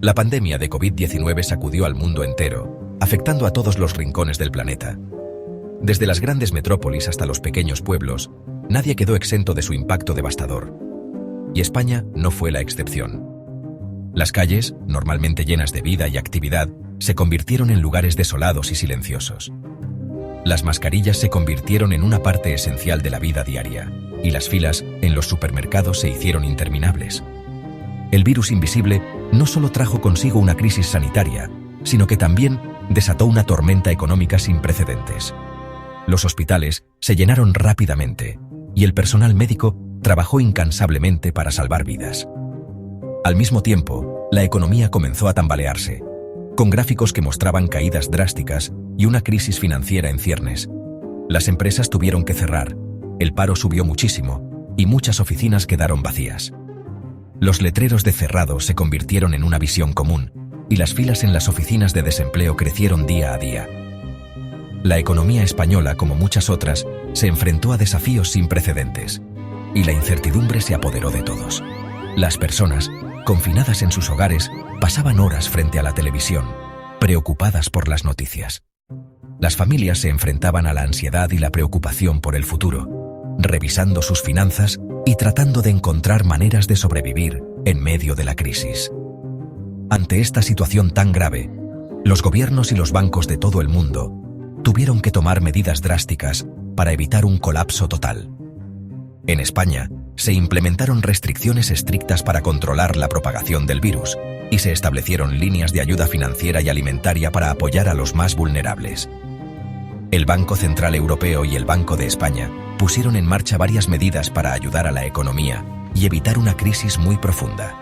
La pandemia de COVID-19 sacudió al mundo entero, afectando a todos los rincones del planeta. Desde las grandes metrópolis hasta los pequeños pueblos, nadie quedó exento de su impacto devastador. Y España no fue la excepción. Las calles, normalmente llenas de vida y actividad, se convirtieron en lugares desolados y silenciosos. Las mascarillas se convirtieron en una parte esencial de la vida diaria, y las filas en los supermercados se hicieron interminables. El virus invisible no solo trajo consigo una crisis sanitaria, sino que también desató una tormenta económica sin precedentes. Los hospitales se llenaron rápidamente, y el personal médico trabajó incansablemente para salvar vidas. Al mismo tiempo, la economía comenzó a tambalearse, con gráficos que mostraban caídas drásticas y una crisis financiera en ciernes. Las empresas tuvieron que cerrar, el paro subió muchísimo y muchas oficinas quedaron vacías. Los letreros de cerrado se convirtieron en una visión común y las filas en las oficinas de desempleo crecieron día a día. La economía española, como muchas otras, se enfrentó a desafíos sin precedentes y la incertidumbre se apoderó de todos. Las personas, confinadas en sus hogares, pasaban horas frente a la televisión, preocupadas por las noticias. Las familias se enfrentaban a la ansiedad y la preocupación por el futuro, revisando sus finanzas y tratando de encontrar maneras de sobrevivir en medio de la crisis. Ante esta situación tan grave, los gobiernos y los bancos de todo el mundo tuvieron que tomar medidas drásticas para evitar un colapso total. En España, se implementaron restricciones estrictas para controlar la propagación del virus y se establecieron líneas de ayuda financiera y alimentaria para apoyar a los más vulnerables. El Banco Central Europeo y el Banco de España pusieron en marcha varias medidas para ayudar a la economía y evitar una crisis muy profunda.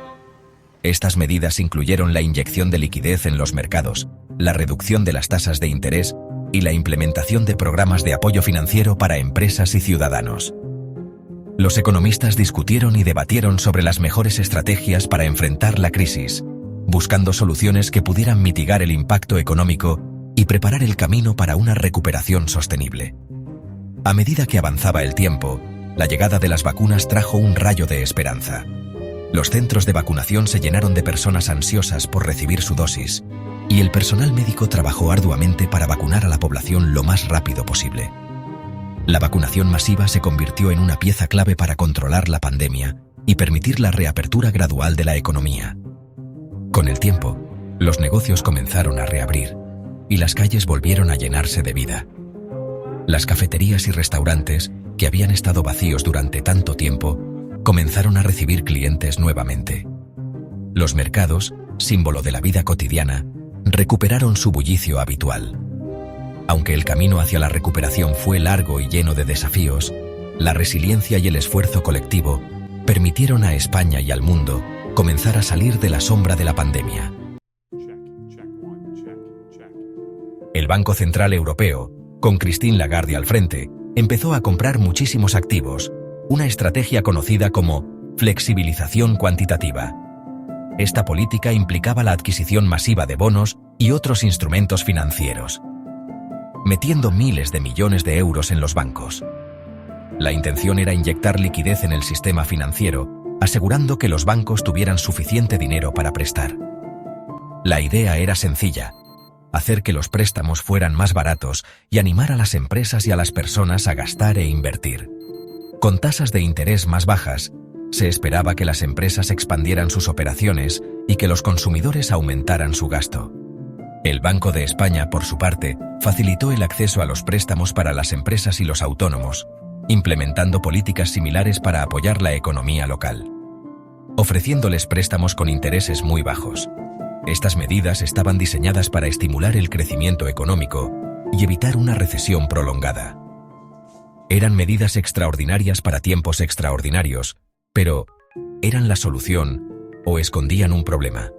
Estas medidas incluyeron la inyección de liquidez en los mercados, la reducción de las tasas de interés y la implementación de programas de apoyo financiero para empresas y ciudadanos. Los economistas discutieron y debatieron sobre las mejores estrategias para enfrentar la crisis, buscando soluciones que pudieran mitigar el impacto económico y preparar el camino para una recuperación sostenible. A medida que avanzaba el tiempo, la llegada de las vacunas trajo un rayo de esperanza. Los centros de vacunación se llenaron de personas ansiosas por recibir su dosis, y el personal médico trabajó arduamente para vacunar a la población lo más rápido posible. La vacunación masiva se convirtió en una pieza clave para controlar la pandemia y permitir la reapertura gradual de la economía. Con el tiempo, los negocios comenzaron a reabrir y las calles volvieron a llenarse de vida. Las cafeterías y restaurantes, que habían estado vacíos durante tanto tiempo, comenzaron a recibir clientes nuevamente. Los mercados, símbolo de la vida cotidiana, recuperaron su bullicio habitual. Aunque el camino hacia la recuperación fue largo y lleno de desafíos, la resiliencia y el esfuerzo colectivo permitieron a España y al mundo comenzar a salir de la sombra de la pandemia. El Banco Central Europeo, con Christine Lagarde al frente, empezó a comprar muchísimos activos, una estrategia conocida como flexibilización cuantitativa. Esta política implicaba la adquisición masiva de bonos y otros instrumentos financieros, metiendo miles de millones de euros en los bancos. La intención era inyectar liquidez en el sistema financiero, asegurando que los bancos tuvieran suficiente dinero para prestar. La idea era sencilla: hacer que los préstamos fueran más baratos y animar a las empresas y a las personas a gastar e invertir. Con tasas de interés más bajas, se esperaba que las empresas expandieran sus operaciones y que los consumidores aumentaran su gasto. El Banco de España, por su parte, facilitó el acceso a los préstamos para las empresas y los autónomos, implementando políticas similares para apoyar la economía local, ofreciéndoles préstamos con intereses muy bajos. Estas medidas estaban diseñadas para estimular el crecimiento económico y evitar una recesión prolongada. Eran medidas extraordinarias para tiempos extraordinarios, pero ¿eran la solución o escondían un problema?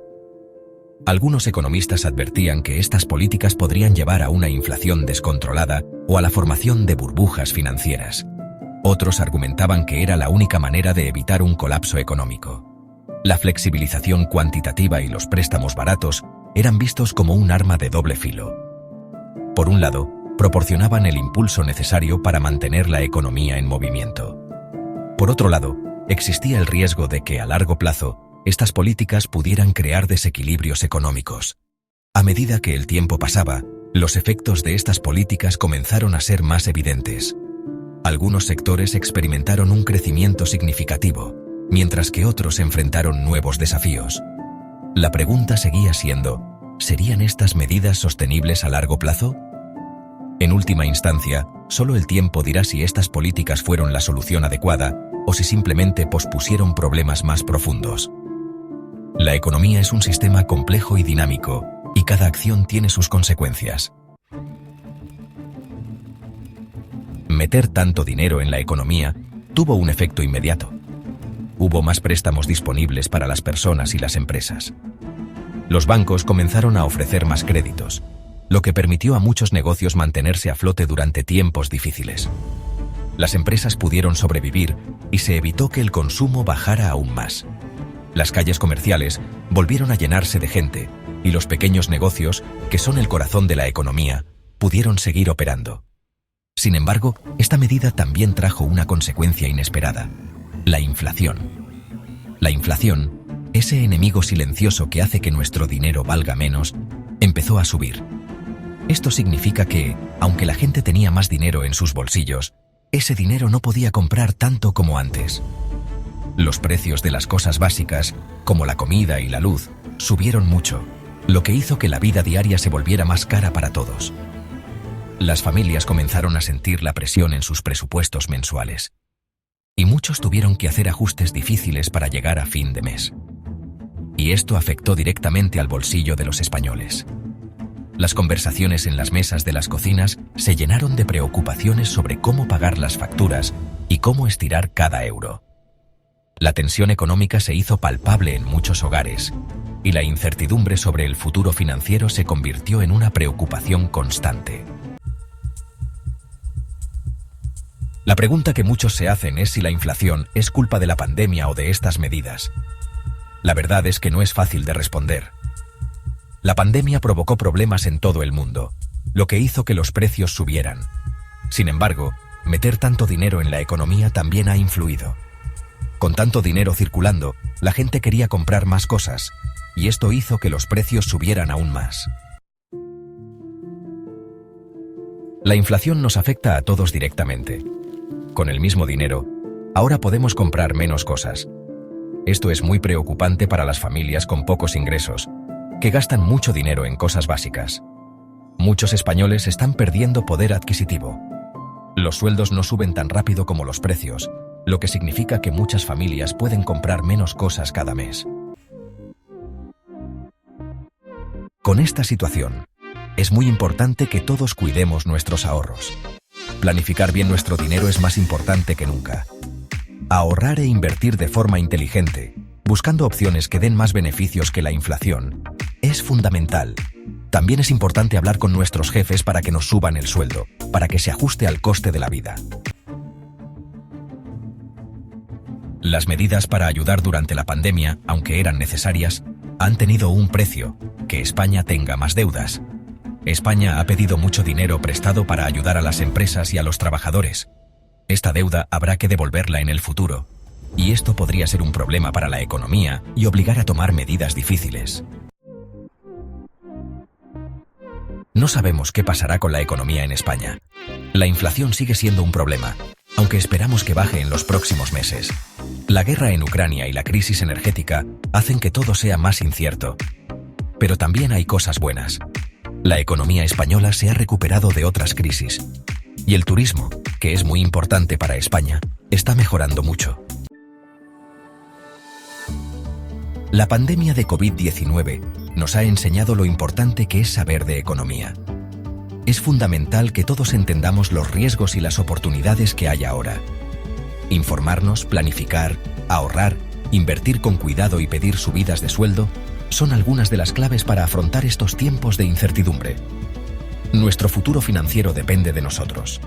Algunos economistas advertían que estas políticas podrían llevar a una inflación descontrolada o a la formación de burbujas financieras. Otros argumentaban que era la única manera de evitar un colapso económico. La flexibilización cuantitativa y los préstamos baratos eran vistos como un arma de doble filo. Por un lado, proporcionaban el impulso necesario para mantener la economía en movimiento. Por otro lado, existía el riesgo de que, a largo plazo, estas políticas pudieran crear desequilibrios económicos. A medida que el tiempo pasaba, los efectos de estas políticas comenzaron a ser más evidentes. Algunos sectores experimentaron un crecimiento significativo, mientras que otros enfrentaron nuevos desafíos. La pregunta seguía siendo, ¿serían estas medidas sostenibles a largo plazo? En última instancia, solo el tiempo dirá si estas políticas fueron la solución adecuada o si simplemente pospusieron problemas más profundos. La economía es un sistema complejo y dinámico, y cada acción tiene sus consecuencias. Meter tanto dinero en la economía tuvo un efecto inmediato. Hubo más préstamos disponibles para las personas y las empresas. Los bancos comenzaron a ofrecer más créditos, lo que permitió a muchos negocios mantenerse a flote durante tiempos difíciles. Las empresas pudieron sobrevivir y se evitó que el consumo bajara aún más. Las calles comerciales volvieron a llenarse de gente y los pequeños negocios, que son el corazón de la economía, pudieron seguir operando. Sin embargo, esta medida también trajo una consecuencia inesperada: la inflación. La inflación, ese enemigo silencioso que hace que nuestro dinero valga menos, empezó a subir. Esto significa que, aunque la gente tenía más dinero en sus bolsillos, ese dinero no podía comprar tanto como antes. Los precios de las cosas básicas, como la comida y la luz, subieron mucho, lo que hizo que la vida diaria se volviera más cara para todos. Las familias comenzaron a sentir la presión en sus presupuestos mensuales. Y muchos tuvieron que hacer ajustes difíciles para llegar a fin de mes. Y esto afectó directamente al bolsillo de los españoles. Las conversaciones en las mesas de las cocinas se llenaron de preocupaciones sobre cómo pagar las facturas y cómo estirar cada euro. La tensión económica se hizo palpable en muchos hogares, y la incertidumbre sobre el futuro financiero se convirtió en una preocupación constante. La pregunta que muchos se hacen es si la inflación es culpa de la pandemia o de estas medidas. La verdad es que no es fácil de responder. La pandemia provocó problemas en todo el mundo, lo que hizo que los precios subieran. Sin embargo, meter tanto dinero en la economía también ha influido. Con tanto dinero circulando, la gente quería comprar más cosas, y esto hizo que los precios subieran aún más. La inflación nos afecta a todos directamente. Con el mismo dinero, ahora podemos comprar menos cosas. Esto es muy preocupante para las familias con pocos ingresos, que gastan mucho dinero en cosas básicas. Muchos españoles están perdiendo poder adquisitivo. Los sueldos no suben tan rápido como los precios, lo que significa que muchas familias pueden comprar menos cosas cada mes. Con esta situación, es muy importante que todos cuidemos nuestros ahorros. Planificar bien nuestro dinero es más importante que nunca. Ahorrar e invertir de forma inteligente, buscando opciones que den más beneficios que la inflación, es fundamental. También es importante hablar con nuestros jefes para que nos suban el sueldo, para que se ajuste al coste de la vida. Las medidas para ayudar durante la pandemia, aunque eran necesarias, han tenido un precio: que España tenga más deudas. España ha pedido mucho dinero prestado para ayudar a las empresas y a los trabajadores. Esta deuda habrá que devolverla en el futuro, y esto podría ser un problema para la economía y obligar a tomar medidas difíciles. No sabemos qué pasará con la economía en España. La inflación sigue siendo un problema, aunque esperamos que baje en los próximos meses. La guerra en Ucrania y la crisis energética hacen que todo sea más incierto. Pero también hay cosas buenas. La economía española se ha recuperado de otras crisis. Y el turismo, que es muy importante para España, está mejorando mucho. La pandemia de COVID-19 nos ha enseñado lo importante que es saber de economía. Es fundamental que todos entendamos los riesgos y las oportunidades que hay ahora. Informarnos, planificar, ahorrar, invertir con cuidado y pedir subidas de sueldo son algunas de las claves para afrontar estos tiempos de incertidumbre. Nuestro futuro financiero depende de nosotros.